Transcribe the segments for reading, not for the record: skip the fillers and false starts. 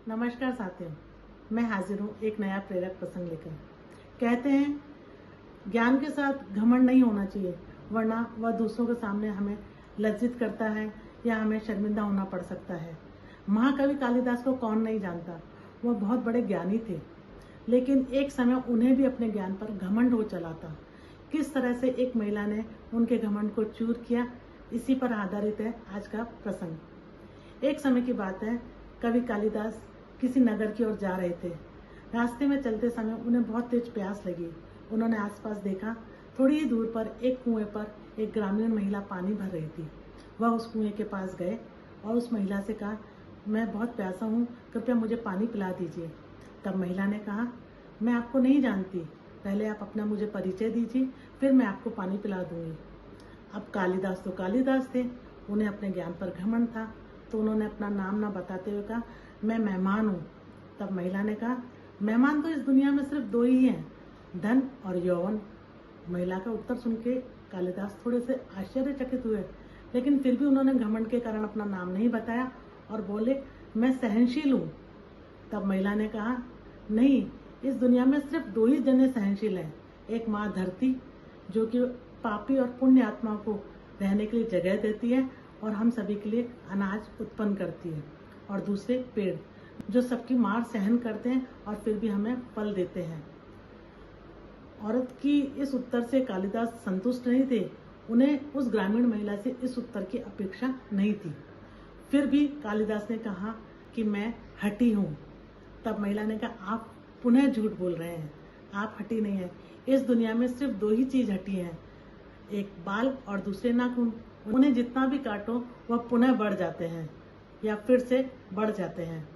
नमस्कार साथियों, मैं हाजिर हूँ एक नया प्रेरक प्रसंग लेकर। कहते हैं ज्ञान के साथ घमंड नहीं होना चाहिए, वरना वह दूसरों के सामने हमें लज्जित करता है या हमें शर्मिंदा होना पड़ सकता है। महाकवि कालिदास को कौन नहीं जानता, वह बहुत बड़े ज्ञानी थे, लेकिन एक समय उन्हें भी अपने ज्ञान पर घमंड हो चला था। किस तरह से एक महिला ने उनके घमंड को चूर किया, इसी पर आधारित है आज का प्रसंग। एक समय की बात है, कवि कालिदास किसी नगर की ओर जा रहे थे। रास्ते में चलते समय उन्हें बहुत तेज प्यास लगी। उन्होंने आसपास देखा, थोड़ी ही दूर पर एक कुएं पर एक ग्रामीण महिला पानी भर रही थी। वह उस कुएं के पास गए और उस महिला से कहा, मैं बहुत प्यासा हूँ, कृपया मुझे पानी पिला दीजिए। तब महिला ने कहा, मैं आपको नहीं जानती, पहले आप अपना मुझे परिचय दीजिए, फिर मैं आपको पानी पिला दूंगी। अब कालिदास तो कालिदास थे, उन्हें अपने ज्ञान पर घमंड था, तो उन्होंने अपना नाम ना बताते हुए कहा, मैं मेहमान हूँ। तब महिला ने कहा, मेहमान तो इस दुनिया में सिर्फ दो ही हैं, धन और यौवन। महिला का उत्तर सुन के कालिदास थोड़े से आश्चर्यचकित हुए, लेकिन फिर भी उन्होंने घमंड के कारण अपना नाम नहीं बताया और बोले, मैं सहनशील हूँ। तब महिला ने कहा, नहीं, इस दुनिया में सिर्फ दो ही जने सहनशील हैं, एक माँ धरती जो कि पापी और पुण्य आत्मा को रहने के लिए जगह देती है और हम सभी के लिए अनाज उत्पन्न करती है, और दूसरे पेड़ जो सबकी मार सहन करते हैं और फिर भी हमें फल देते हैं। औरत की इस उत्तर से कालिदास संतुष्ट नहीं थे, उन्हें उस ग्रामीण महिला से इस उत्तर की अपेक्षा नहीं थी। फिर भी कालिदास ने कहा कि मैं हठी हूँ। तब महिला ने कहा, आप पुनः झूठ बोल रहे हैं, आप हठी नहीं है। इस दुनिया में सिर्फ दो ही चीज हटी हैं, एक बाल और दूसरे नाखून। उन्हें जितना भी काटो वह पुनः बढ़ जाते हैं या फिर से बढ़ जाते हैं।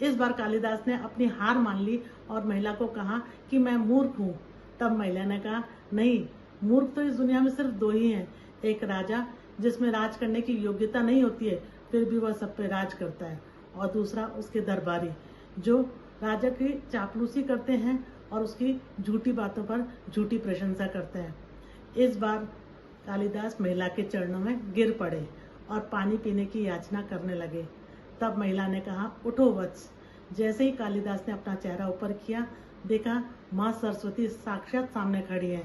इस बार कालिदास ने अपनी हार मान ली और महिला को कहा कि मैं मूर्ख हूँ। तब महिला ने कहा, नहीं, मूर्ख तो इस दुनिया में सिर्फ दो ही हैं, एक राजा जिसमें राज करने की योग्यता नहीं होती है फिर भी वह सब पे राज करता है, और दूसरा उसके दरबारी जो राजा की चापलूसी करते हैं और उसकी झूठी बातों पर झूठी प्रशंसा करते हैं। इस बार कालिदास महिला के चरणों में गिर पड़े और पानी पीने की याचना करने लगे। तब महिला ने कहा, उठो वत्स। जैसे ही कालिदास ने अपना चेहरा ऊपर किया, देखा माँ सरस्वती साक्षात सामने खड़ी है।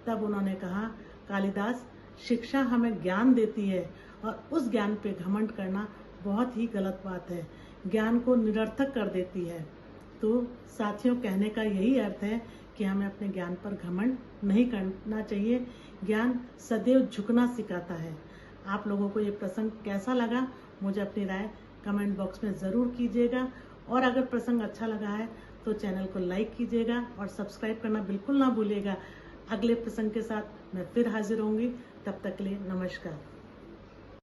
तब उन्होंने कहा, कालिदास, शिक्षा हमें ज्ञान देती है और उस ज्ञान पे घमंड करना बहुत ही गलत बात है, ज्ञान को निरर्थक कर देती है। तो साथियों, कहने का यही अर्थ है कि हमें अपने ज्ञान पर घमंड नहीं करना चाहिए। ज्ञान सदैव झुकना सिखाता है। आप लोगों को ये प्रसंग कैसा लगा, मुझे अपनी राय कमेंट बॉक्स में ज़रूर कीजिएगा, और अगर प्रसंग अच्छा लगा है तो चैनल को लाइक कीजिएगा और सब्सक्राइब करना बिल्कुल ना भूलिएगा। अगले प्रसंग के साथ मैं फिर हाजिर होंगी, तब तक के लिए नमस्कार।